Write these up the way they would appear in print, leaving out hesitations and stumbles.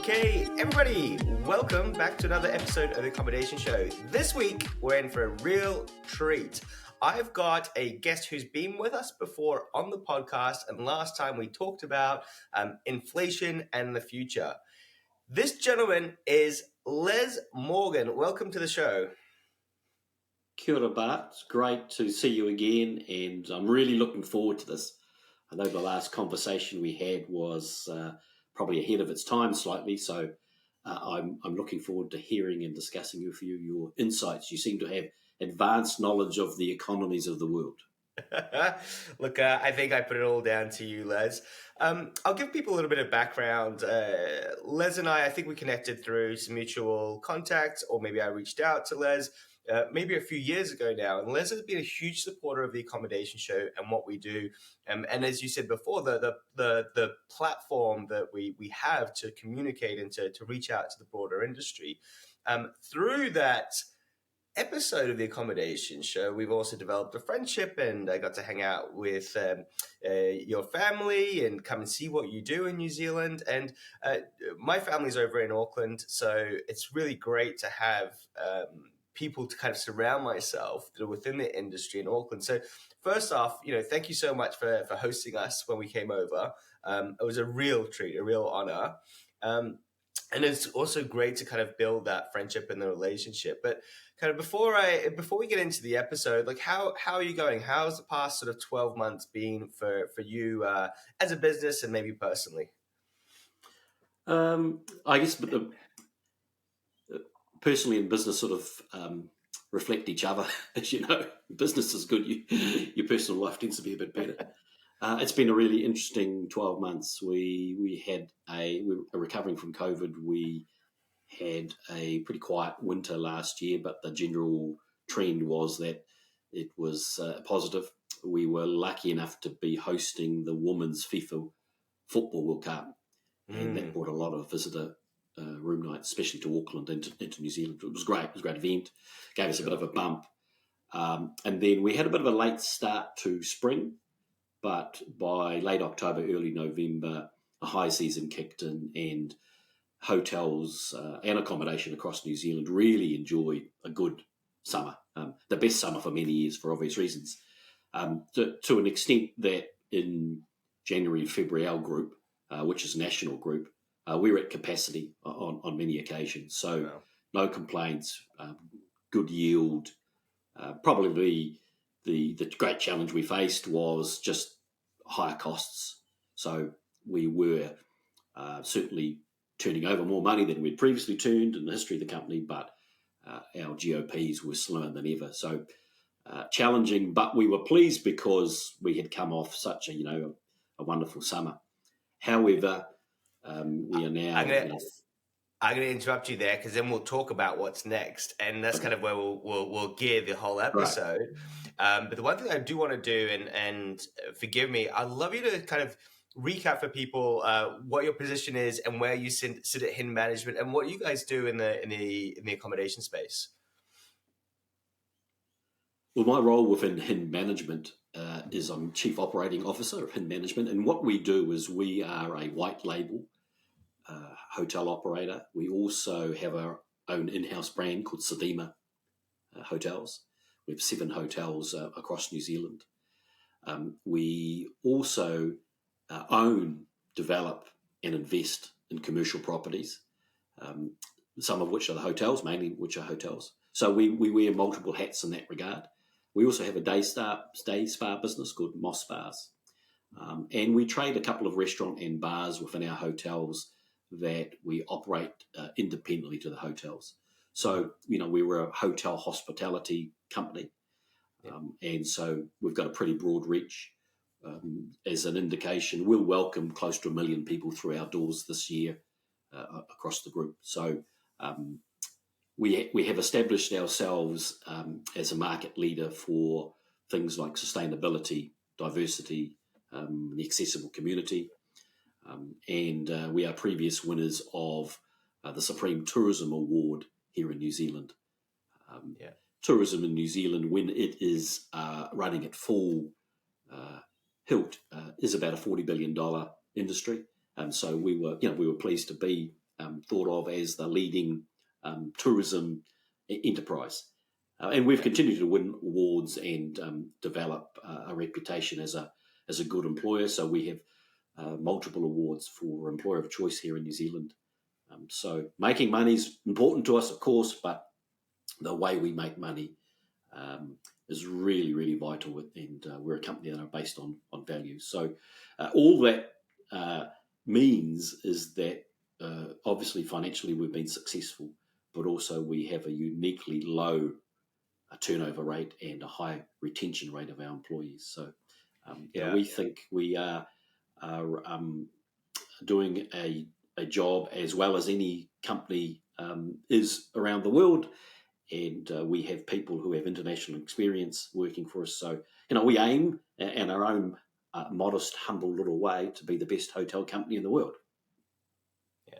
Okay, everybody, welcome back to another episode of the Accommodation Show. This week, we're in for a real treat. I've got a guest who's been with us before on the podcast, and last time we talked about inflation and the future. This gentleman is Les Morgan. Welcome to the show. Kia ora, Bart. It's great to see you again, and I'm really looking forward to this. I know the last conversation we had was probably ahead of its time slightly, so I'm looking forward to hearing and discussing with you your insights. You seem to have advanced knowledge of the economies of the world. Look, I think I put it all down to you, Les. I'll give people a little bit of background. Les and I think we connected through some mutual contacts, or maybe I reached out to Les maybe a few years ago now. And Les has been a huge supporter of the Accommodation Show and what we do. And as you said before, the platform that we have to communicate and to reach out to the broader industry. Through that episode of the Accommodation Show, we've also developed a friendship, and I got to hang out with your family and come and see what you do in New Zealand. And my family's over in Auckland, so it's really great to have people to kind of surround myself that are within the industry in Auckland. So first off, thank you so much for hosting us when we came over. It was a real treat, a real honor. And it's also great to kind of build that friendship and the relationship. But kind of before we get into the episode, like how are you going? How's the past sort of 12 months been for you as a business and maybe personally? I guess personally and business sort of reflect each other. As you know, business is good. Your personal life tends to be a bit better. It's been a really interesting 12 months. We were recovering from COVID. We had a pretty quiet winter last year, but the general trend was that it was positive. We were lucky enough to be hosting the Women's FIFA Football World Cup, and that brought a lot of visitor room nights, especially to Auckland and into New Zealand. It was great. It was a great event. Gave us a bit of a bump. And then we had a bit of a late start to spring, but by late October, early November, a high season kicked in, and hotels and accommodation across New Zealand really enjoyed a good summer, the best summer for many years for obvious reasons, to an extent that in January and February, our group, which is a national group, we were at capacity on many occasions. So wow. No complaints, good yield. Probably the great challenge we faced was just higher costs. So we were certainly turning over more money than we'd previously turned in the history of the company, but our GOPs were slower than ever. So challenging, but we were pleased because we had come off such a wonderful summer. However, we are now. I'm going to interrupt you there because then we'll talk about what's next, and that's kind of where we'll gear the whole episode. Right. But the one thing I do want to do, and forgive me, I'd love you to kind of recap for people what your position is and where you sit at Hind Management and what you guys do in the accommodation space. Well, my role within Hind Management is I'm Chief Operating Officer of Hind Management, and what we do is we are a white label hotel operator. We also have our own in-house brand called Sedema Hotels. We have 7 hotels across New Zealand. We also own, develop and invest in commercial properties, some of which are the hotels, mainly which are hotels. So we wear multiple hats in that regard. We also have a day spa business called Moss Spas. And we trade a couple of restaurant and bars within our hotels that we operate independently to the hotels. So, we were a hotel hospitality company. And so we've got a pretty broad reach. As an indication, we'll welcome close to 1 million people through our doors this year across the group. So we have established ourselves as a market leader for things like sustainability, diversity, the accessible community. And we are previous winners of the Supreme Tourism Award here in New Zealand. Tourism in New Zealand, when it is running at full hilt, is about a $40 billion industry. And so we were pleased to be thought of as the leading tourism enterprise. And we've continued to win awards and develop a reputation as a good employer. So we have multiple awards for Employer of Choice here in New Zealand. So making money is important to us, of course, but the way we make money is really, really vital. And we're a company that are based on values. So all that means is that obviously financially we've been successful, but also we have a uniquely low turnover rate and a high retention rate of our employees. So we think we are doing a job as well as any company is around the world. And we have people who have international experience working for us. So, we aim in our own modest, humble little way to be the best hotel company in the world. Yeah.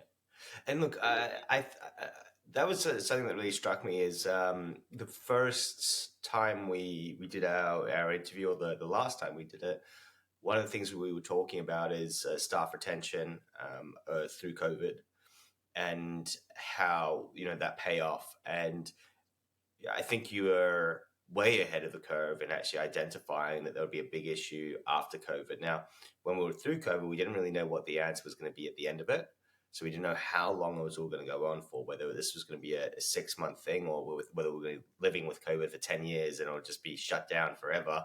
And look, that was something that really struck me is the first time we did our interview, or the last time we did it, one of the things we were talking about is staff retention through COVID, and how, that payoff. And I think you were way ahead of the curve in actually identifying that there would be a big issue after COVID. Now, when we were through COVID, we didn't really know what the answer was going to be at the end of it. So we didn't know how long it was all going to go on for, whether this was going to be a 6-month thing, or whether we were going to be living with COVID for 10 years and it would just be shut down forever.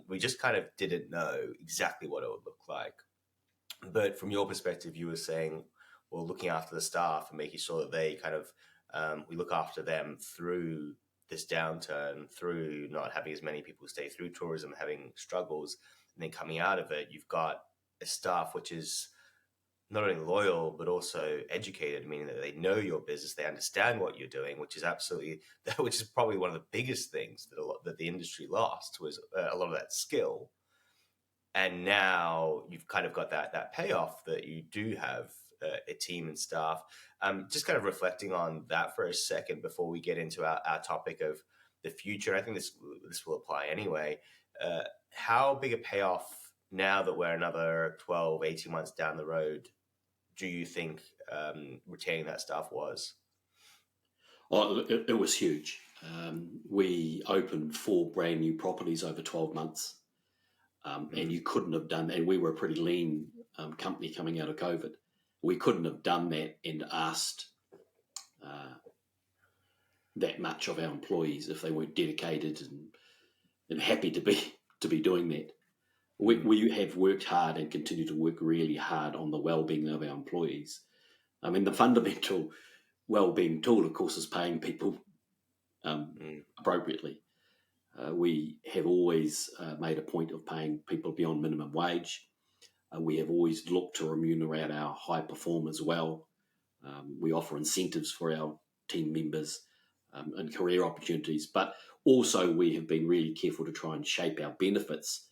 We just kind of didn't know exactly what it would look like. But from your perspective, you were saying, well, looking after the staff and making sure that they kind of, we look after them through this downturn, through not having as many people stay through tourism, having struggles, and then coming out of it, you've got a staff which is not only loyal but also educated, meaning that they know your business, they understand what you're doing, which is probably one of the biggest things that the industry lost, was a lot of that skill. And now you've kind of got that payoff that you do have a team and staff. Just kind of reflecting on that for a second before we get into our topic of the future. I think this will apply anyway. How big a payoff, now that we're another 12, 18 months down the road, do you think retaining that staff was? Oh, it was huge. We opened 4 brand new properties over 12 months. And you couldn't have done that. And we were a pretty lean company coming out of COVID. We couldn't have done that and asked that much of our employees if they weren't dedicated and happy to be doing that. We have worked hard and continue to work really hard on the well-being of our employees. I mean, the fundamental well-being tool, of course, is paying people appropriately. We have always made a point of paying people beyond minimum wage. We have always looked to remunerate our high performers well. We offer incentives for our team members and career opportunities, but also we have been really careful to try and shape our benefits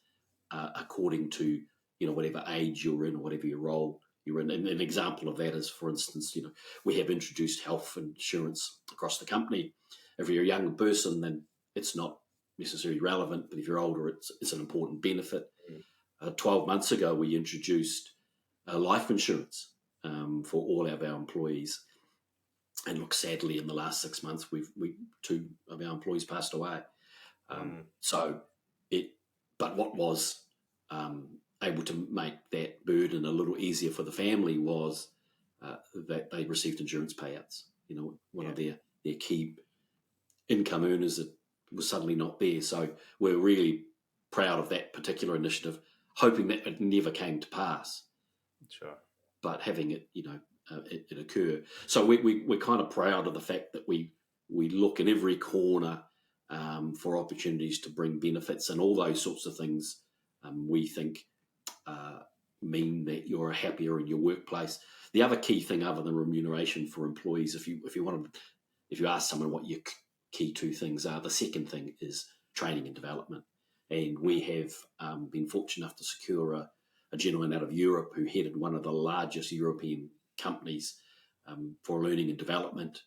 according to whatever age you're in or whatever your role you're in. And an example of that is, for instance, we have introduced health insurance across the company. If you're a young person, then it's not necessarily relevant, but if you're older, it's an important benefit. 12 months ago, we introduced life insurance for all of our employees. And look, sadly, in the last 6 months, 2 of our employees passed away. But what was able to make that burden a little easier for the family was that they received insurance payouts. One of their key income earners that was suddenly not there. So we're really proud of that particular initiative, hoping that it never came to pass. Sure. But having it, it occur. So we're kind of proud of the fact that we look in every corner for opportunities to bring benefits, and all those sorts of things we think mean that you're happier in your workplace. The other key thing, other than remuneration for employees, if you ask someone what your key 2 things are, the second thing is training and development. And we have been fortunate enough to secure a gentleman out of Europe who headed one of the largest European companies for learning and development.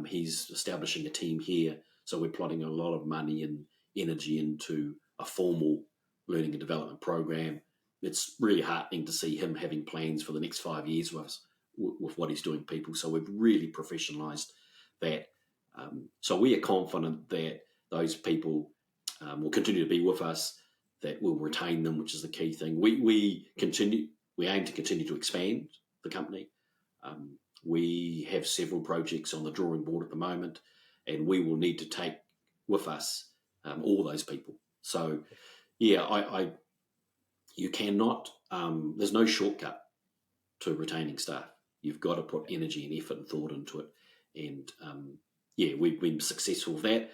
He's establishing a team here, so we're plotting a lot of money and energy into a formal learning and development program. It's really heartening to see him having plans for the next 5 years with us, with what he's doing, people. So we've really professionalised that. So we are confident that those people will continue to be with us, that we'll retain them, which is the key thing. We aim to continue to expand the company. We have several projects on the drawing board at the moment, and we will need to take with us all those people. So, yeah, you cannot. There's no shortcut to retaining staff. You've got to put energy and effort and thought into it, and we've been successful with that.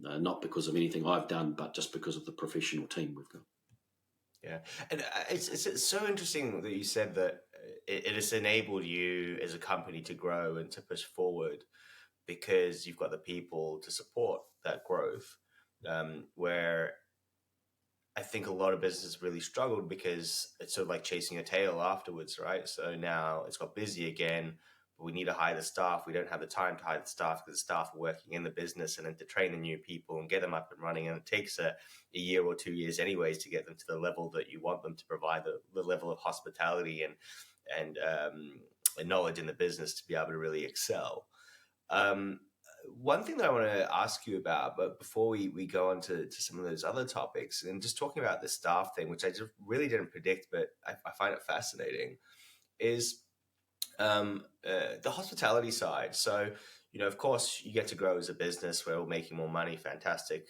Not because of anything I've done, but just because of the professional team we've got. Yeah, and it's so interesting that you said that it has enabled you as a company to grow and to push forward because you've got the people to support that growth. Where I think a lot of businesses really struggled because it's sort of like chasing a tail afterwards, right? So now it's got busy again, but we need to hire the staff. We don't have the time to hire the staff because the staff are working in the business, and then to train the new people and get them up and running. And it takes a year or 2 years anyways to get them to the level that you want them to provide, the level of hospitality and knowledge in the business to be able to really excel. One thing that I want to ask you about, but before we go on to some of those other topics, and just talking about the staff thing, which I just really didn't predict, but I find it fascinating, is the hospitality side. So, of course, you get to grow as a business. We're all making more money. Fantastic.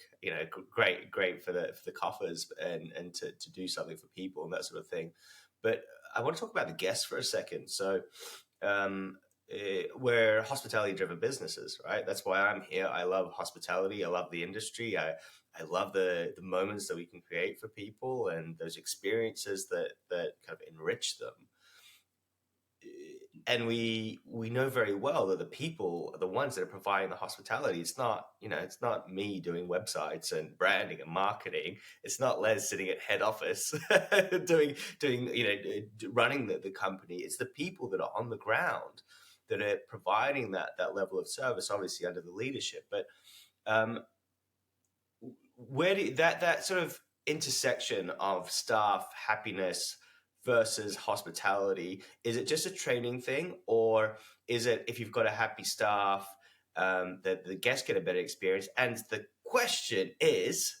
Great for the coffers and to do something for people and that sort of thing. But I want to talk about the guests for a second. So, we're hospitality-driven businesses, right? That's why I'm here. I love hospitality. I love the industry. I love the moments that we can create for people and those experiences that kind of enrich them. And we know very well that the people are the ones that are providing the hospitality. It's not me doing websites and branding and marketing. It's not Les sitting at head office doing running the company. It's the people that are on the ground that are providing that level of service, obviously under the leadership. But where do that sort of intersection of staff happiness versus hospitality, is it just a training thing, or is it if you've got a happy staff that the guests get a better experience? And the question is,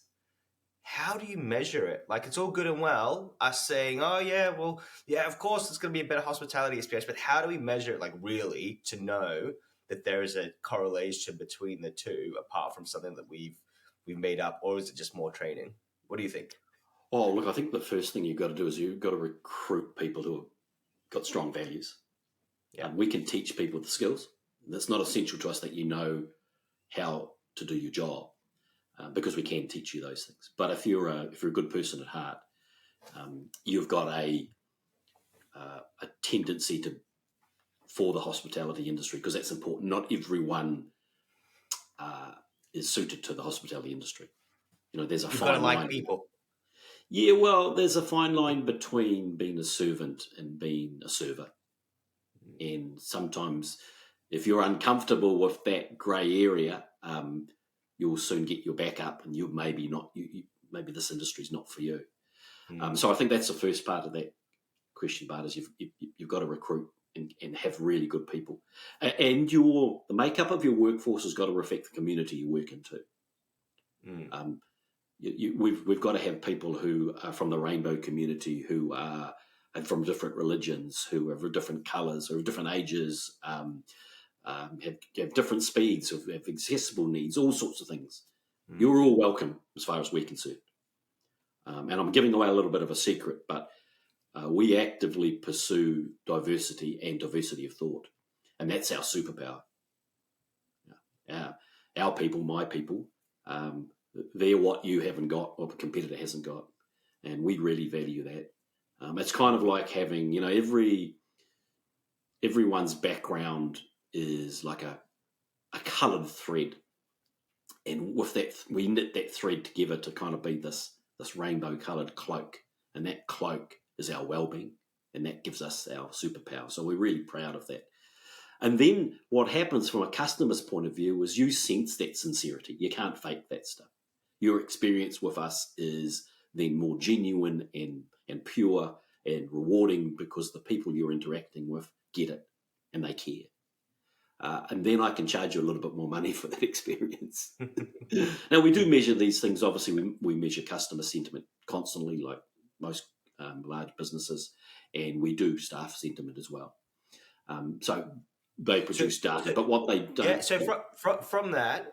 how do you measure it? Like, it's all good and well us saying, oh yeah, well, yeah, of course it's going to be a better hospitality experience, but how do we measure it, like, really, to know that there is a correlation between the two, apart from something that we've made up, or is it just more training? What do you think? Oh, look, I think the first thing you've got to do is you've got to recruit people who have got strong values. Yeah. We can teach people the skills. It's not essential to us that you know how to do your job, because we can teach you those things. But if you're a good person at heart, you've got a tendency for the hospitality industry, because that's important. Not everyone is suited to the hospitality industry. There's a fine line. Like people. Yeah, well, there's a fine line between being a servant and being a server. And sometimes if you're uncomfortable with that grey area, you'll soon get your back up, and you'll maybe maybe this industry is not for you. So I think that's the first part of that question, Bart, is you've got to recruit and have really good people. And the makeup of your workforce has got to reflect the community you work into. We've got to have people who are from the rainbow community, who are from different religions, who have different colours, who have different ages, have different speeds, have accessible needs, all sorts of things. You're all welcome as far as we're concerned. And I'm giving away a little bit of a secret, but we actively pursue diversity and diversity of thought. And that's our superpower. Our people, my people, they're what you haven't got, what the competitor hasn't got. And we really value that. It's kind of like having, everyone's background is like a coloured thread. And with that, we knit that thread together to kind of be this rainbow coloured cloak. And that cloak is our well-being. And that gives us our superpower. So we're really proud of that. And then what happens from a customer's point of view is you sense that sincerity. You can't fake that stuff. Your experience with us is then more genuine and pure and rewarding, because the people you're interacting with get it and they care. And then I can charge you a little bit more money for that experience. Now, we do measure these things. Obviously, we measure customer sentiment constantly, like most large businesses, and we do staff sentiment as well. So they produce data, but what they don't... Yeah, so from that,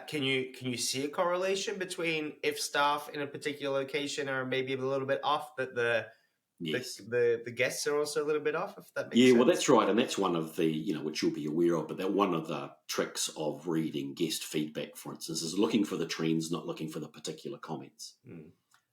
can you see a correlation between if staff in a particular location are maybe a little bit off, that Yes. the guests are also a little bit off, if that makes Yeah, sense? well, that's right. And that's one of the, which you'll be aware of, but that one of the tricks of reading guest feedback, for instance, is looking for the trends, not looking for the particular comments.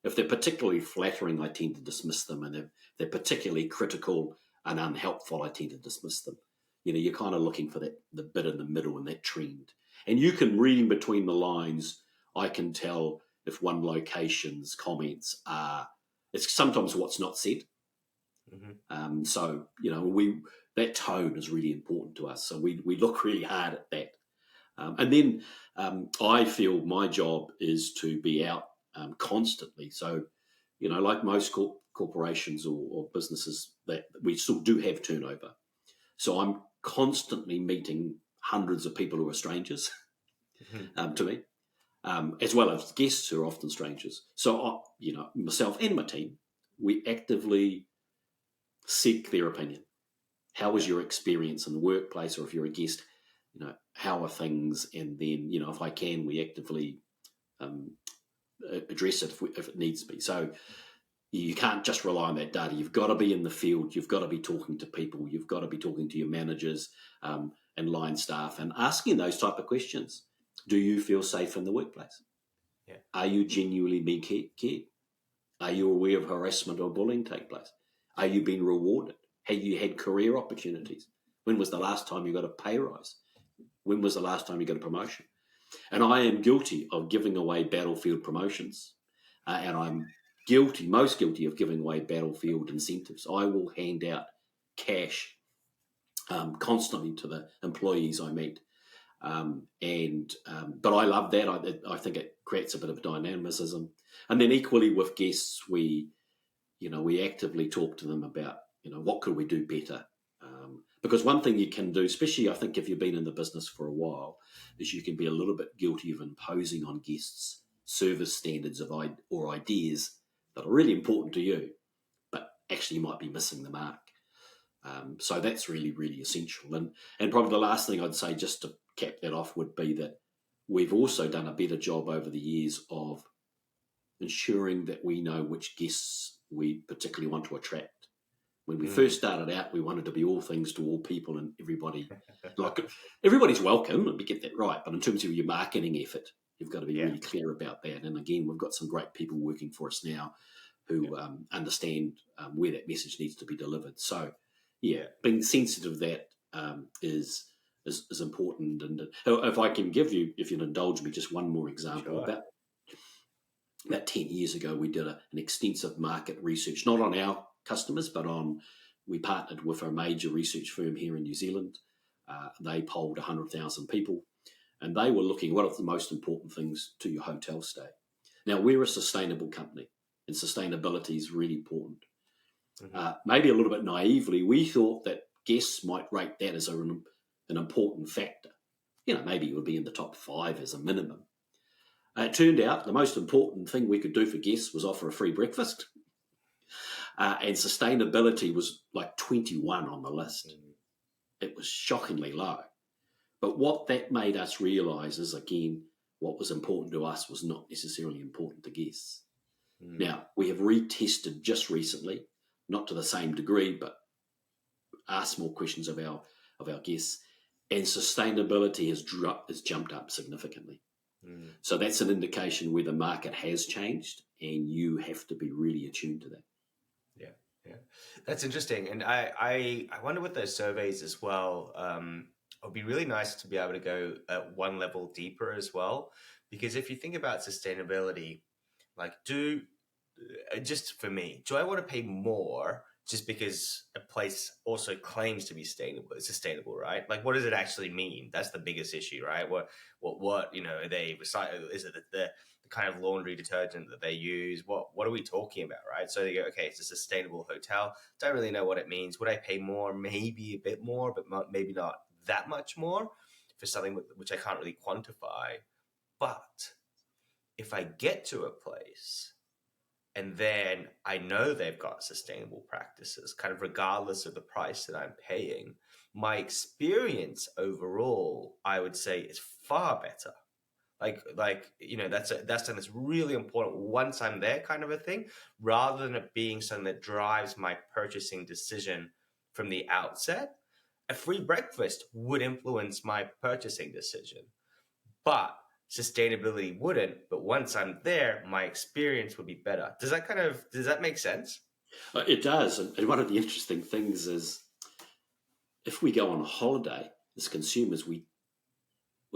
If they're particularly flattering, I tend to dismiss them. And if they're particularly critical and unhelpful, I tend to dismiss them. You're kind of looking for the bit in the middle and that trend. And you can, reading between the lines, I can tell if one location's comments it's sometimes what's not said. So, that tone is really important to us. So we look really hard at that. And then I feel my job is to be out constantly. So, like most corporations or businesses, that we still do have turnover. So I'm constantly meeting hundreds of people who are strangers to me, as well as guests who are often strangers. So, myself and my team, we actively seek their opinion. How was your experience in the workplace, or if you're a guest, how are things? And then, if I can, we actively address it if it needs to be. So you can't just rely on that data. You've got to be in the field. You've got to be talking to people. You've got to be talking to your managers and line staff and asking those type of questions. Do you feel safe in the workplace? Yeah. Are you genuinely being cared? Are you aware of harassment or bullying take place? Are you being rewarded? Have you had career opportunities? When was the last time you got a pay rise? When was the last time you got a promotion? And I am guilty of giving away battlefield promotions. And I'm most guilty of giving away battlefield incentives. I will hand out cash constantly to the employees I meet. But I love that. I think it creates a bit of dynamicism. And then equally with guests, we actively talk to them about, what could we do better? Because one thing you can do, especially I think if you've been in the business for a while, is you can be a little bit guilty of imposing on guests service standards or ideas that are really important to you, but actually you might be missing the mark. So that's really, really essential. And probably the last thing I'd say, just to cap that off, would be that we've also done a better job over the years of ensuring that we know which guests we particularly want to attract. When we first started out, we wanted to be all things to all people, and everybody's welcome, and we get that right. But in terms of your marketing effort, you've got to be really clear about that. And again, we've got some great people working for us now who understand where that message needs to be delivered. So, being sensitive of that is important. And if I can give you, if you'll indulge me, just one more example. Sure. About 10 years ago, we did an extensive market research, not on our customers, but we partnered with a major research firm here in New Zealand. They polled 100,000 people, and they were looking, what are the most important things to your hotel stay? Now, we're a sustainable company, and sustainability is really important. Maybe a little bit naively, we thought that guests might rate that as an important factor. Maybe it would be in the top 5 as a minimum. It turned out the most important thing we could do for guests was offer a free breakfast. And sustainability was like 21 on the list. It was shockingly low. But what that made us realise is, again, what was important to us was not necessarily important to guests. Now, we have retested just recently, not to the same degree, but asked more questions of our guests, and sustainability has jumped up significantly. So that's an indication where the market has changed, and you have to be really attuned to that. Yeah, that's interesting. And I wonder with those surveys as well, it would be really nice to be able to go one level deeper as well. Because if you think about sustainability, like just for me, do I want to pay more just because a place also claims to be sustainable, right? Like, what does it actually mean? That's the biggest issue, right? What are they recycle? Is it the kind of laundry detergent that they use. What are we talking about, right? So they go, okay, it's a sustainable hotel. Don't really know what it means. Would I pay more? Maybe a bit more, but maybe not that much more for something which I can't really quantify. But if I get to a place and then I know they've got sustainable practices, kind of regardless of the price that I'm paying, my experience overall, I would say, is far better. That's something that's really important once I'm there, kind of a thing, rather than it being something that drives my purchasing decision from the outset. A free breakfast would influence my purchasing decision, but sustainability wouldn't. But once I'm there, my experience would be better. Does that make sense? It does. And one of the interesting things is if we go on a holiday as consumers, we're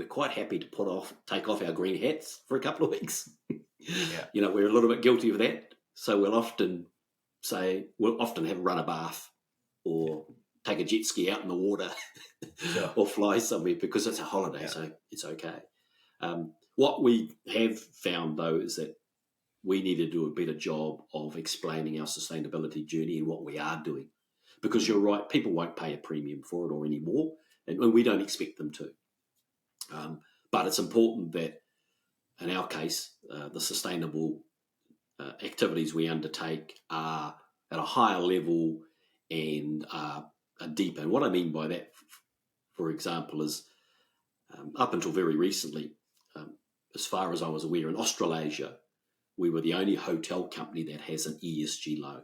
quite happy to take off our green hats for a couple of weeks. Yeah. We're a little bit guilty of that. So we'll often have run a bath or take a jet ski out in the water or fly somewhere because it's a holiday, so it's okay. What we have found, though, is that we need to do a better job of explaining our sustainability journey and what we are doing. Because you're right, people won't pay a premium for it or any more, and we don't expect them to. But it's important that, in our case, the sustainable activities we undertake are at a higher level and are deeper. And what I mean by that, for example, is up until very recently, as far as I was aware, in Australasia, we were the only hotel company that has an ESG loan.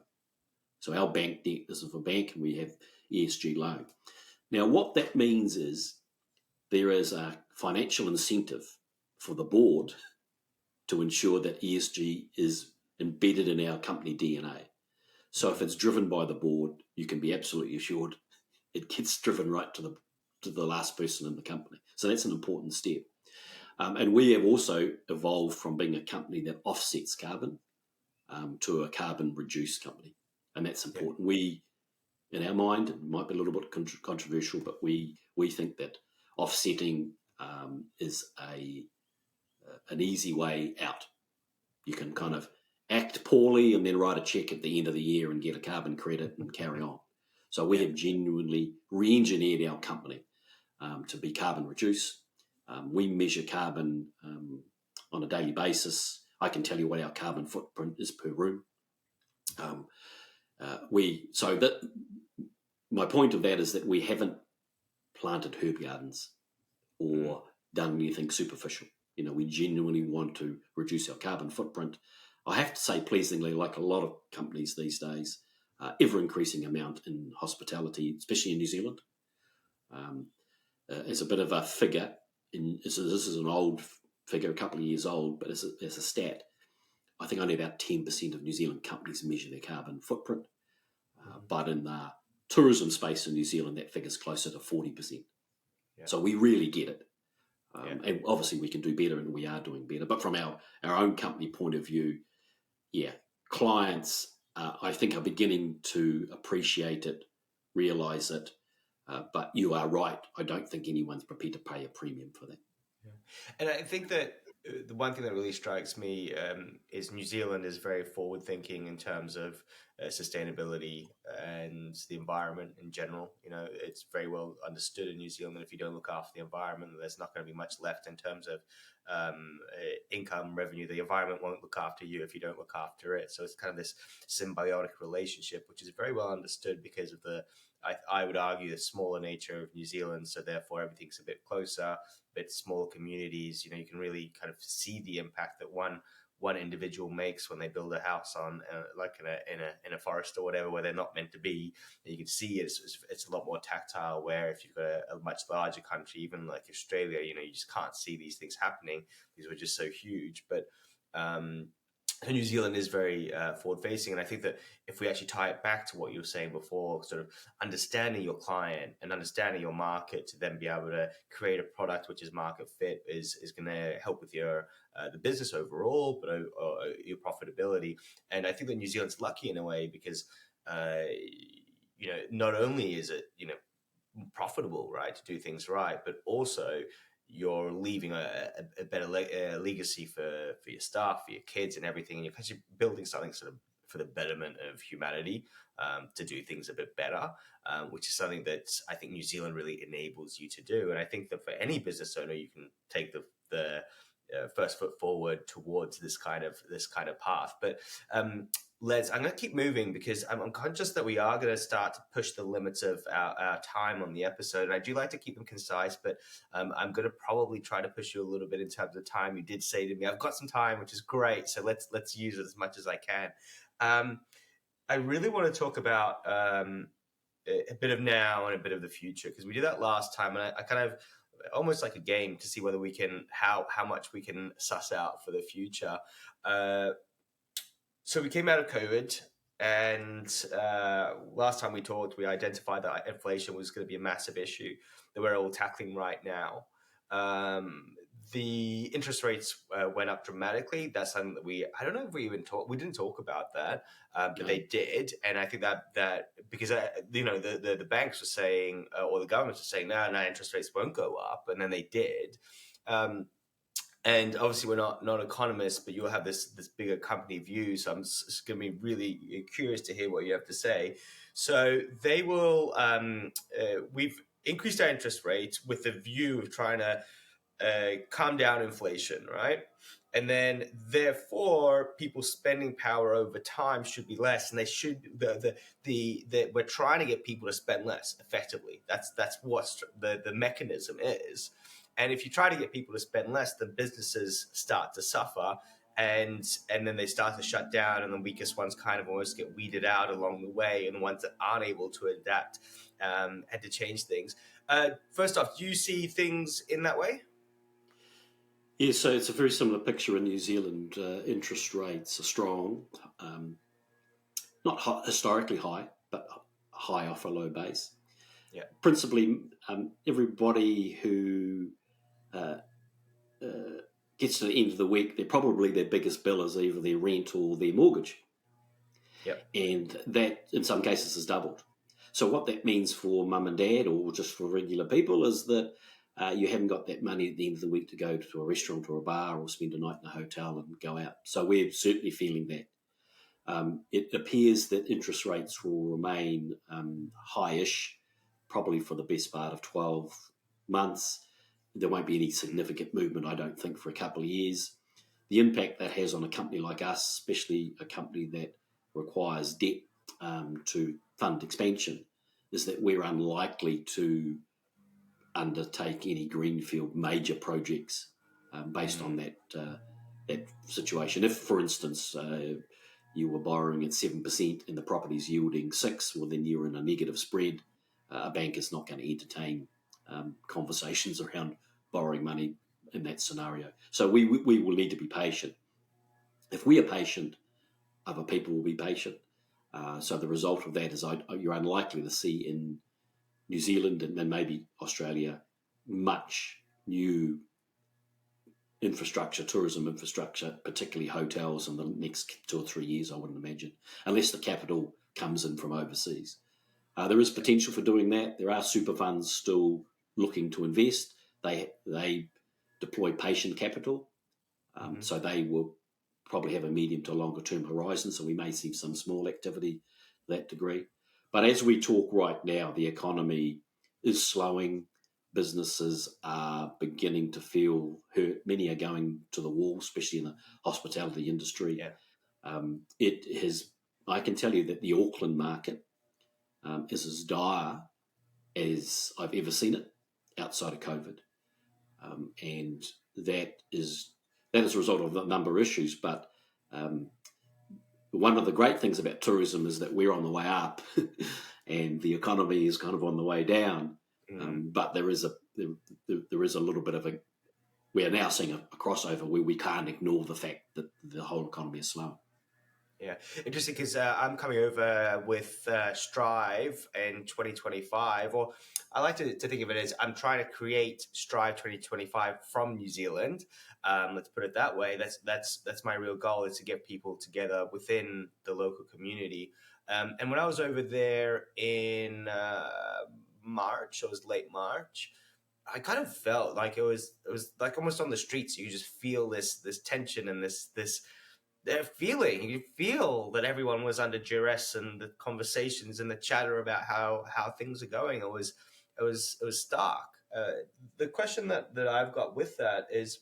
So our bank debt is of a bank and we have ESG loan. Now, what that means is there is a financial incentive for the board to ensure that ESG is embedded in our company DNA. So if it's driven by the board, you can be absolutely assured it gets driven right to the last person in the company. So that's an important step. And we have also evolved from being a company that offsets carbon to a carbon reduced company. And that's important. We, in our mind, it might be a little bit controversial, but we think that offsetting is an easy way out. You can kind of act poorly and then write a check at the end of the year and get a carbon credit and carry on. So we have genuinely re-engineered our company to be carbon reduced. We measure carbon on a daily basis. I can tell you what our carbon footprint is per room. My point of that is that we haven't planted herb gardens or done anything superficial. We genuinely want to reduce our carbon footprint. I have to say, pleasingly, like a lot of companies these days, ever increasing amount in hospitality, especially in New Zealand. As a bit of a figure, this is an old figure, a couple of years old, but as a stat, I think only about 10% of New Zealand companies measure their carbon footprint. But in the tourism space in New Zealand, that figure's closer to 40%. Yeah. So we really get it. And obviously we can do better, and we are doing better. But from our own company point of view, clients, I think, are beginning to appreciate it, realise it. But you are right. I don't think anyone's prepared to pay a premium for that. Yeah. And I think that the one thing that really strikes me is New Zealand is very forward-thinking in terms of sustainability and the environment in general. It's very well understood in New Zealand that if you don't look after the environment, there's not going to be much left in terms of income, revenue. The environment won't look after you if you don't look after it. So it's kind of this symbiotic relationship, which is very well understood because of I would argue, the smaller nature of New Zealand. So therefore, everything's a bit closer, a bit smaller communities. You can really kind of see the impact that one individual makes when they build a house on, like in a forest or whatever, where they're not meant to be. You can see it's a lot more tactile. Where if you've got a much larger country, even like Australia, you just can't see these things happening because we're just so huge. But New Zealand is very forward-facing, and I think that if we actually tie it back to what you were saying before, sort of understanding your client and understanding your market to then be able to create a product which is market fit is going to help with your the business overall, but your profitability. And I think that New Zealand's lucky in a way because not only is it profitable, right, to do things right, but also you're leaving a better legacy for your staff, for your kids, and everything, and you're actually building something sort of for the betterment of humanity, to do things a bit better, which is something that I think New Zealand really enables you to do. And I think that for any business owner, you can take the first foot forward towards this kind of path. But Les, I'm going to keep moving because I'm conscious that we are going to start to push the limits of our time on the episode. And I do like to keep them concise, but I'm going to probably try to push you a little bit in terms of time. You did say to me, I've got some time, which is great. So let's use it as much as I can. I really want to talk about a bit of now and a bit of the future, because we did that last time, and I kind of almost like a game to see whether we can how much we can suss out for the future. So we came out of COVID, and last time we talked, we identified that inflation was going to be a massive issue that we're all tackling right now. The interest rates went up dramatically. That's something that I don't know if we didn't talk about that, but they did. And I think that because, the banks were saying, or the governments were saying, no, interest rates won't go up. And then they did. And obviously, we're not economists, but you'll have this bigger company view. So I'm just going to be really curious to hear what you have to say. So they will. We've increased our interest rates with the view of trying to calm down inflation, right? And then, therefore, people's spending power over time should be less, and they should we're trying to get people to spend less. Effectively, that's what the mechanism is. And if you try to get people to spend less, the businesses start to suffer, and then they start to shut down, and the weakest ones kind of almost get weeded out along the way, and the ones that aren't able to adapt and to change things. First off, do you see things in that way? Yeah, so it's a very similar picture in New Zealand. Interest rates are strong, not historically high, but high off a low base. Yeah. Principally, everybody who gets to the end of the week, their biggest bill is either their rent or their mortgage. Yep. And that, in some cases, has doubled. So what that means for mum and dad, or just for regular people, is that you haven't got that money at the end of the week to go to a restaurant or a bar or spend a night in a hotel and go out. So we're certainly feeling that. It appears that interest rates will remain high-ish, probably for the best part of 12 months. There won't be any significant movement, I don't think, for a couple of years. The impact that has on a company like us, especially a company that requires debt to fund expansion, is that we're unlikely to undertake any greenfield major projects based on that situation. If, for instance, you were borrowing at 7% and the property's yielding 6%, well, then you're in a negative spread. A bank is not going to entertain conversations around borrowing money in that scenario. So we will need to be patient. If we are patient, other people will be patient. So the result of that is you're unlikely to see in New Zealand and then maybe Australia much new infrastructure, tourism infrastructure, particularly hotels, in the next 2 or 3 years, I wouldn't imagine, unless the capital comes in from overseas. There is potential for doing that. There are super funds still looking to invest. They deploy patient capital, so they will probably have a medium to longer term horizon, so we may see some small activity to that degree. But as we talk right now, the economy is slowing. Businesses are beginning to feel hurt. Many are going to the wall, especially in the hospitality industry. Yeah. I can tell you that the Auckland market is as dire as I've ever seen it outside of COVID. And that is a result of a number of issues. But one of the great things about tourism is that we're on the way up and the economy is kind of on the way down. But there is a little bit of we are now seeing a crossover where we can't ignore the fact that the whole economy is slow. Yeah, interesting, because I'm coming over with Strive in 2025, or I like to think of it as I'm trying to create Strive 2025 from New Zealand. Let's put it that way. That's my real goal, is to get people together within the local community. And when I was over there in March, it was late March, I kind of felt like it was like almost on the streets. You just feel this tension and this feeling. You feel that everyone was under duress, and the conversations and the chatter about how things are going. It was stark. The question that I've got with that is,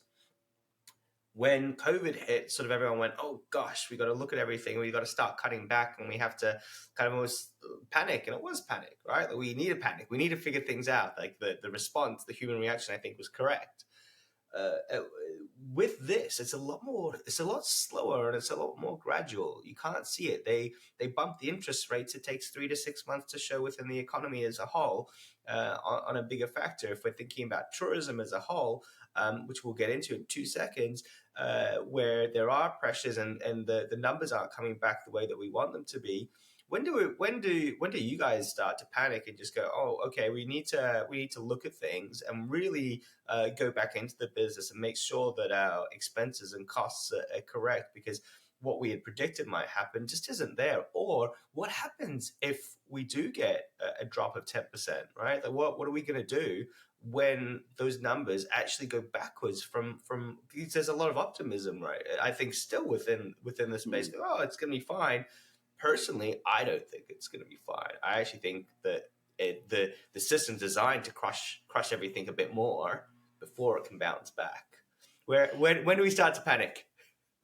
when COVID hit, sort of everyone went, "Oh gosh, we got to look at everything. We got to start cutting back, and we have to kind of almost panic." And it was panic, right? Like, we need to panic. We need to figure things out. Like the response, the human reaction, I think was correct. Uh, with this, it's a lot more. It's a lot slower, and it's a lot more gradual. You can't see it. They bump the interest rates. It takes 3 to 6 months to show within the economy as a whole, on a bigger factor. If we're thinking about tourism as a whole, which we'll get into in 2 seconds, where there are pressures, and the numbers aren't coming back the way that we want them to be. When do you guys start to panic and just go, "Oh, okay, we need to look at things and really go back into the business and make sure that our expenses and costs are correct, because what we had predicted might happen just isn't there"? Or what happens if we do get a drop of 10%, right? Like, what are we going to do when those numbers actually go backwards from because there's a lot of optimism, right? I think still within the space. Mm. Oh, it's going to be fine. Personally, I don't think it's going to be fine. I actually think that the system's designed to crush everything a bit more before it can bounce back. When do we start to panic?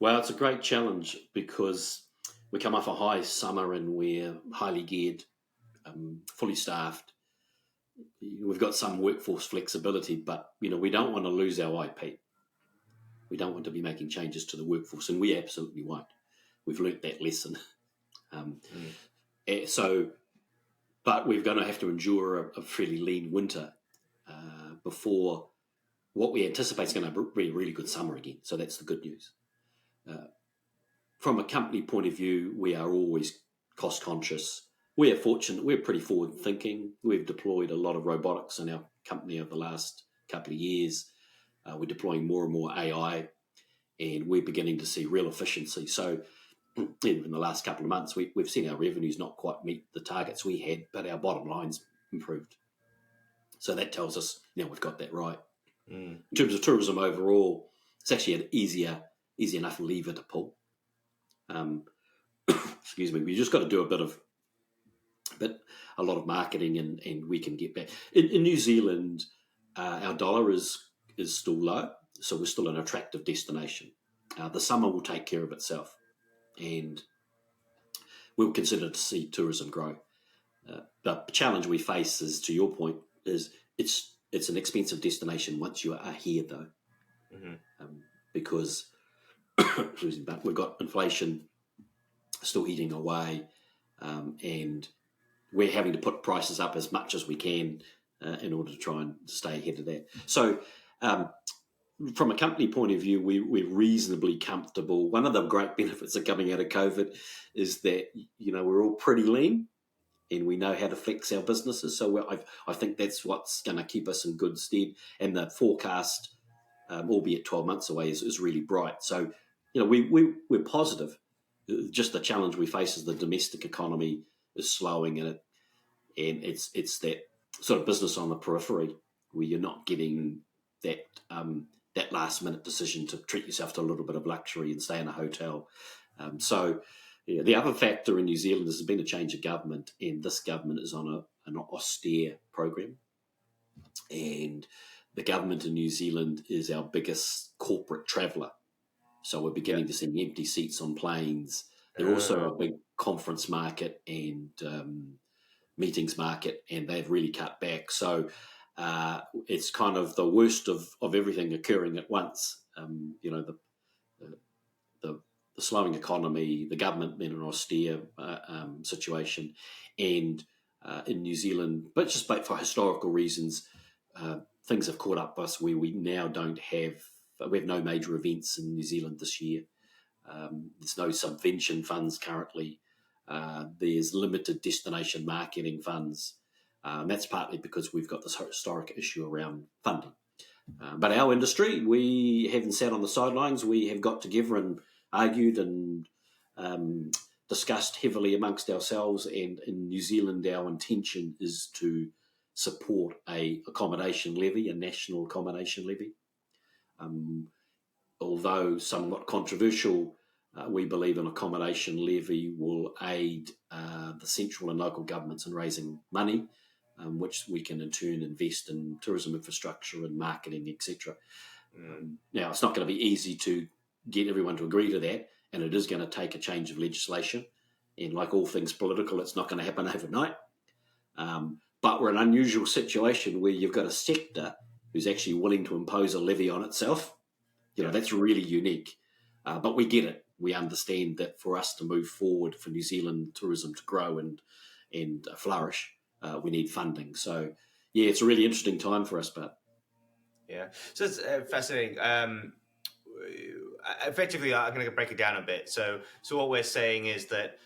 Well, it's a great challenge because we come off a high summer and we're highly geared, fully staffed. We've got some workforce flexibility, but we don't want to lose our IP. We don't want to be making changes to the workforce, and we absolutely won't. We've learnt that lesson. So, but we're going to have to endure a fairly lean winter before what we anticipate is going to be a really good summer again. So that's the good news. From a company point of view, we are always cost conscious. We are fortunate. We're pretty forward thinking. We've deployed a lot of robotics in our company over the last couple of years. We're deploying more and more AI, and we're beginning to see real efficiency. So in the last couple of months, we've seen our revenues not quite meet the targets we had, but our bottom line's improved. So that tells us we've got that right. In terms of tourism overall, it's actually an easy enough lever to pull. Excuse me. We just got to do a lot of marketing, and we can get back. In New Zealand, our dollar is still low, so we're still an attractive destination. The summer will take care of itself, and we'll consider to see tourism grow. The challenge we face is, to your point, is it's an expensive destination once you are here, though, because but we've got inflation still eating away, and we're having to put prices up as much as we can in order to try and stay ahead of that. So from a company point of view, we're reasonably comfortable. One of the great benefits of coming out of COVID is that we're all pretty lean, and we know how to flex our businesses. So I think that's what's going to keep us in good stead. And the forecast, albeit 12 months away, is really bright. So we're positive. Just the challenge we face is the domestic economy is slowing, and it's that sort of business on the periphery where you're not getting that last minute decision to treat yourself to a little bit of luxury and stay in a hotel. The other factor in New Zealand is there's been a change of government, and this government is on an austere program. And the government in New Zealand is our biggest corporate traveller. So we're beginning to see empty seats on planes. They're also a big conference market and meetings market, and they've really cut back. So it's kind of the worst of everything occurring at once. The slowing economy, the government being an austere situation, and in New Zealand, but for historical reasons, things have caught up with us where we now we have no major events in New Zealand this year. There's no subvention funds currently. There's limited destination marketing funds. That's partly because we've got this historic issue around funding. But our industry, we haven't sat on the sidelines. We have got together and argued and discussed heavily amongst ourselves. And in New Zealand, our intention is to support a accommodation levy, a national accommodation levy. Although somewhat controversial, we believe an accommodation levy will aid the central and local governments in raising money, which we can in turn invest in tourism infrastructure and marketing, etc. Now, it's not going to be easy to get everyone to agree to that, and it is going to take a change of legislation. And like all things political, it's not going to happen overnight. But we're in an unusual situation where you've got a sector who's actually willing to impose a levy on itself. That's really unique. But we get it. We understand that for us to move forward, for New Zealand tourism to grow and flourish, we need funding. So, yeah, it's a really interesting time for us, but. Yeah, so it's fascinating. Effectively, I'm going to break it down a bit. So what we're saying is that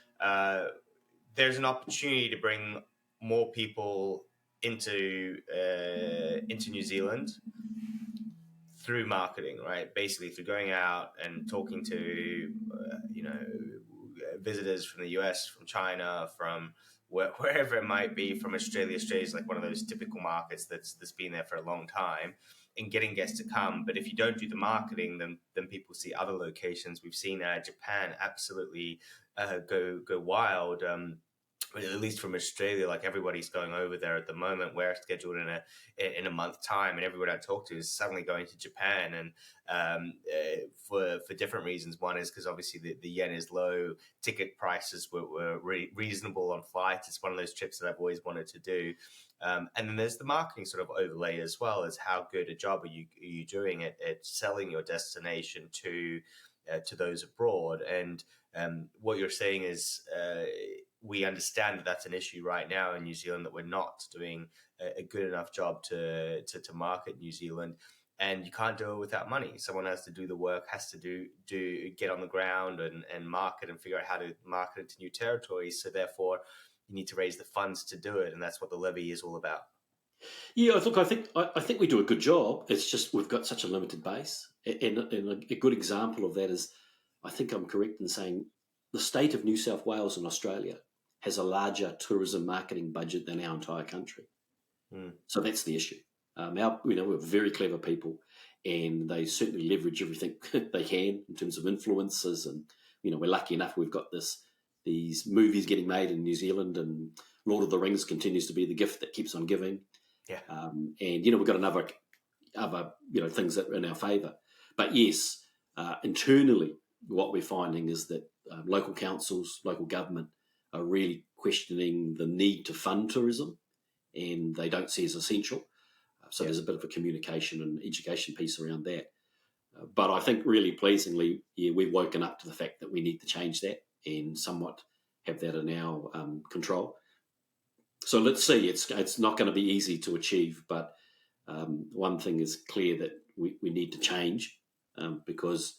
there's an opportunity to bring more people into New Zealand through marketing, right? Basically, through going out and talking to visitors from the US, from China, from wherever it might be, from Australia. Australia's like one of those typical markets that's been there for a long time, and getting guests to come. But if you don't do the marketing, then people see other locations. We've seen Japan absolutely go wild. At least from Australia, like everybody's going over there at the moment. We're scheduled in a month time, and everyone I talk to is suddenly going to Japan, and for different reasons. One is because obviously the yen is low, ticket prices were reasonable on flights. It's one of those trips that I've always wanted to do. And then there's the marketing sort of overlay as well, as how good a job are you doing at selling your destination to those abroad. And what you're saying is we understand that that's an issue right now in New Zealand, that we're not doing a good enough job to market New Zealand. And you can't do it without money. Someone has to do the work, has to get on the ground and market and figure out how to market into new territories. So therefore, you need to raise the funds to do it, and that's what the levy is all about. Yeah, look, I think we do a good job. It's just we've got such a limited base, and a good example of that is, I think I'm correct in saying, the state of New South Wales in Australia has a larger tourism marketing budget than our entire country. So that's the issue. We're very clever people, and they certainly leverage everything they can in terms of influences. And we're lucky enough we've got these movies getting made in New Zealand, and Lord of the Rings continues to be the gift that keeps on giving. Yeah. And we've got other things that are in our favour. But yes, internally, what we're finding is that local councils, local government are really questioning the need to fund tourism, and they don't see it as essential. So there's a bit of a communication and education piece around that. But I think really pleasingly, we've woken up to the fact that we need to change that and somewhat have that in our control. So let's see. It's not going to be easy to achieve, but one thing is clear, that we need to change because,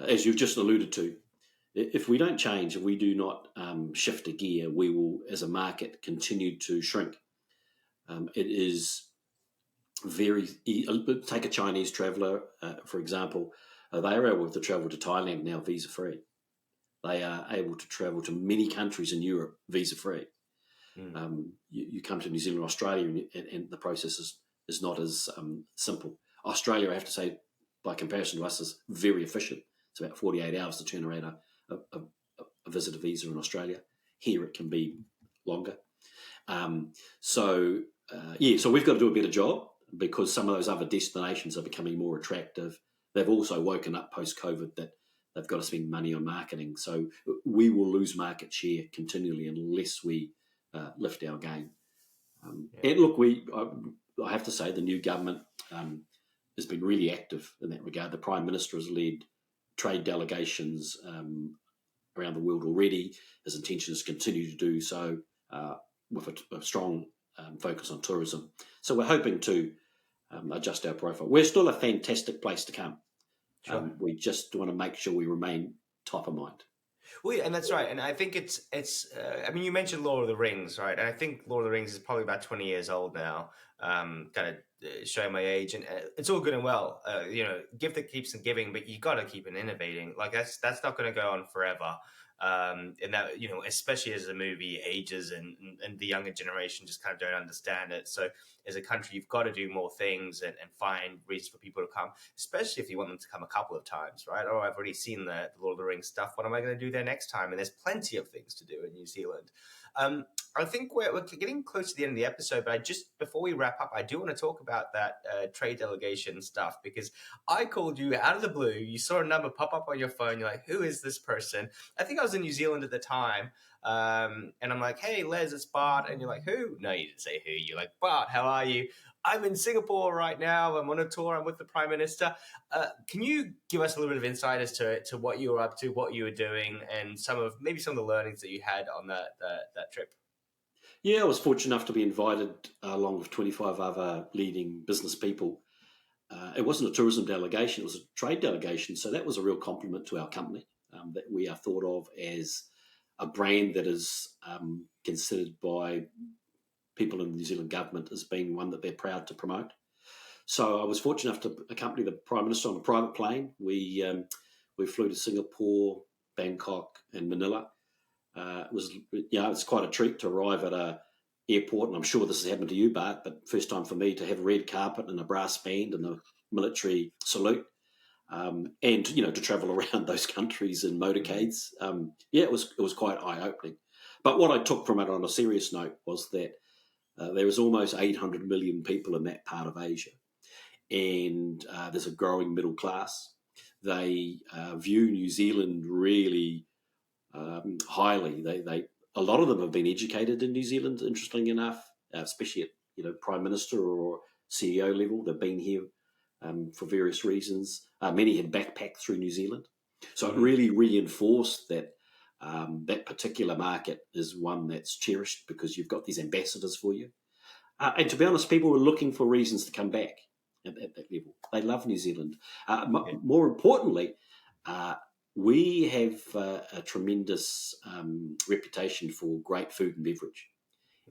as you've just alluded to, if we don't change, if we do not shift a gear, we will, as a market, continue to shrink. It is very... Take a Chinese traveller, for example. They are able to travel to Thailand now visa-free. They are able to travel to many countries in Europe visa-free. You come to New Zealand or Australia, and the process is not as simple. Australia, I have to say, by comparison to us, is very efficient. It's about 48 hours to turn around a visitor visa in Australia. Here it can be longer. So we've got to do a better job, because some of those other destinations are becoming more attractive. They've also woken up post-COVID that they've got to spend money on marketing. So we will lose market share continually unless we lift our game. And look, I have to say, the new government has been really active in that regard. The Prime Minister has led trade delegations around the world already. His intention is to continue to do so with a strong focus on tourism. So we're hoping to adjust our profile. We're still a fantastic place to come. Sure. We just want to make sure we remain top of mind. Well, yeah, and that's right. And I think it's. I mean, you mentioned Lord of the Rings, right? And I think Lord of the Rings is probably about 20 years old now. Kind of showing my age, and it's all good and well. Gift that keeps on giving, but you got to keep on innovating. Like that's not going to go on forever. And that, especially as the movie ages and the younger generation just kind of don't understand it. So as a country, you've got to do more things and find reasons for people to come, especially if you want them to come a couple of times, right? Oh, I've already seen the Lord of the Rings stuff. What am I going to do there next time? And there's plenty of things to do in New Zealand. I think we're getting close to the end of the episode, but before we wrap up, I do want to talk about that trade delegation stuff, because I called you out of the blue. You saw a number pop up on your phone. You're like, who is this person? I think I was in New Zealand at the time. And I'm like, hey, Les, it's Bart. And you're like, who? No, you didn't say who. You're like, Bart, how are you? I'm in Singapore right now. I'm on a tour. I'm with the Prime Minister. Can you give us a little bit of insight as to what you were up to, what you were doing, and some of the learnings that you had on that trip? Yeah, I was fortunate enough to be invited along with 25 other leading business people. It wasn't a tourism delegation, it was a trade delegation. So that was a real compliment to our company, that we are thought of as a brand that is considered by people in the New Zealand government as being one that they're proud to promote. So I was fortunate enough to accompany the Prime Minister on a private plane. We flew to Singapore, Bangkok, and Manila. It's quite a treat to arrive at a airport, and I'm sure this has happened to you, Bart, but first time for me to have a red carpet and a brass band and a military salute, and to travel around those countries in motorcades. It was quite eye opening. But what I took from it on a serious note was that there is almost 800 million people in that part of Asia, and there's a growing middle class. They view New Zealand really highly. A lot of them have been educated in New Zealand, interestingly enough, especially at Prime Minister or CEO level. They've been here for various reasons. Many had backpacked through New Zealand, so it really reinforced that that particular market is one that's cherished because you've got these ambassadors for you. And to be honest, people were looking for reasons to come back at that level. They love New Zealand. More importantly, we have a tremendous reputation for great food and beverage.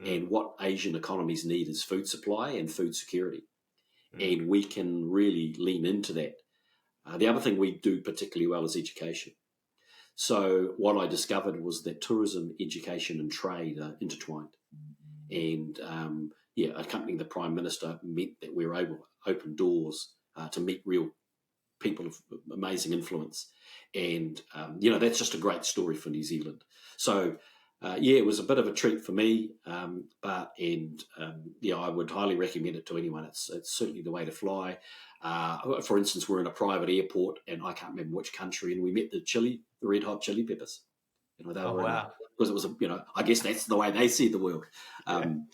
And what Asian economies need is food supply and food security. And we can really lean into that. The other thing we do particularly well is education. So what I discovered was that tourism, education and trade are intertwined. And accompanying the Prime Minister meant that we were able to open doors to meet real people of amazing influence. And, that's just a great story for New Zealand. So, it was a bit of a treat for me, I would highly recommend it to anyone. It's certainly the way to fly. For instance, we're in a private airport, and I can't remember which country, and we met the red hot chili peppers. They were wow. Because it was, I guess that's the way they see the world. And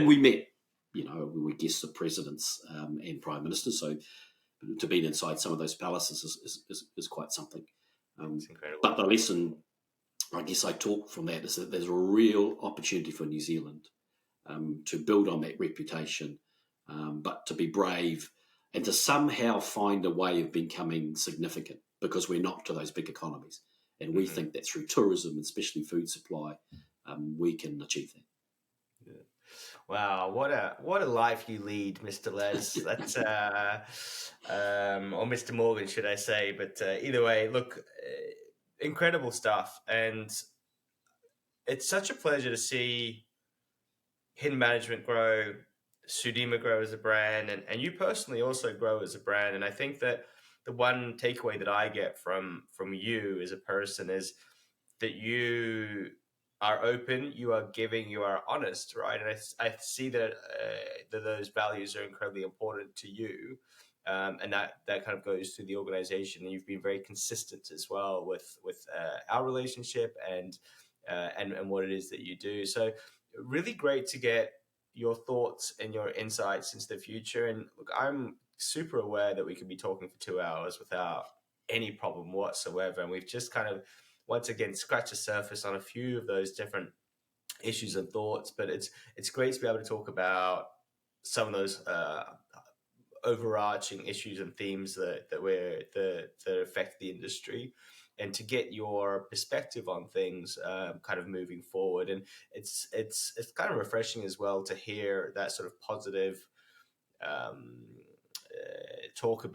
we met, we guess the presidents and prime ministers. So to be inside some of those palaces is quite something. It's incredible. But the lesson, I guess I talk from that, is that there's a real opportunity for New Zealand to build on that reputation, but to be brave and to somehow find a way of becoming significant, because we're not to those big economies. And we think that through tourism, especially food supply, we can achieve that. Yeah. Wow, what a life you lead, Mr. Les. That's or Mr. Morgan, should I say? But either way, look, incredible stuff, and it's such a pleasure to see Hind Management grow, Sudima grow as a brand, and you personally also grow as a brand. And I think that the one takeaway that I get from you as a person is that you are open, you are giving, you are honest, right? And I see that that those values are incredibly important to you, and that kind of goes through the organization. And you've been very consistent as well with our relationship and what it is that you do. So really great to get your thoughts and your insights into the future. And look, I'm super aware that we could be talking for 2 hours without any problem whatsoever. And we've just kind of once again scratch the surface on a few of those different issues and thoughts, but it's great to be able to talk about some of those overarching issues and themes that affect the industry, and to get your perspective on things kind of moving forward. And it's kind of refreshing as well to hear that sort of positive talk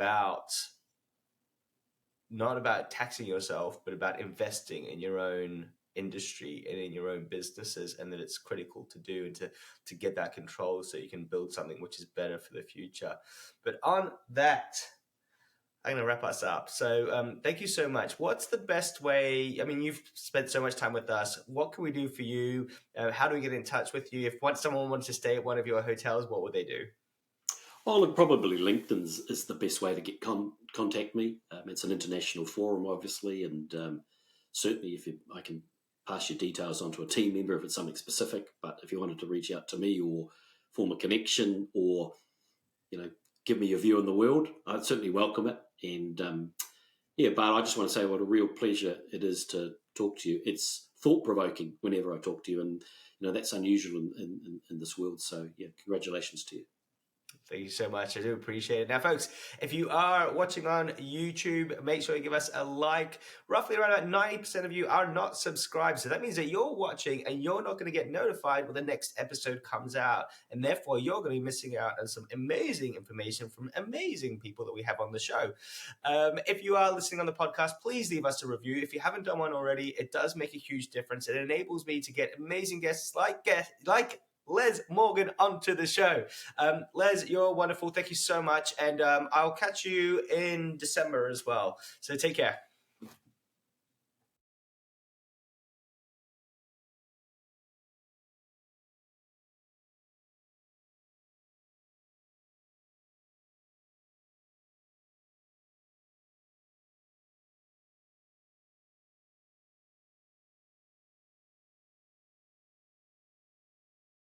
not about taxing yourself, but about investing in your own industry and in your own businesses, and that it's critical to do and to get that control so you can build something which is better for the future. But on that, I'm going to wrap us up. So thank you so much. What's the best way? I mean, you've spent so much time with us. What can we do for you? How do we get in touch with you? If once someone wanted to stay at one of your hotels, what would they do? Oh, look, probably LinkedIn is the best way to get contact me. It's an international forum, obviously, and certainly I can pass your details on to a team member if it's something specific. But if you wanted to reach out to me or form a connection or, give me your view on the world, I'd certainly welcome it. And but I just want to say what a real pleasure it is to talk to you. It's thought-provoking whenever I talk to you, and that's unusual in this world. So congratulations to you. Thank you so much. I do appreciate it. Now, folks, if you are watching on YouTube, make sure you give us a like. Roughly around about 90% of you are not subscribed. So that means that you're watching and you're not going to get notified when the next episode comes out. And therefore, you're going to be missing out on some amazing information from amazing people that we have on the show. If you are listening on the podcast, please leave us a review. If you haven't done one already, it does make a huge difference. It enables me to get amazing guests like Les Morgan onto the show. Les, you're wonderful. Thank you so much. And I'll catch you in December as well. So take care.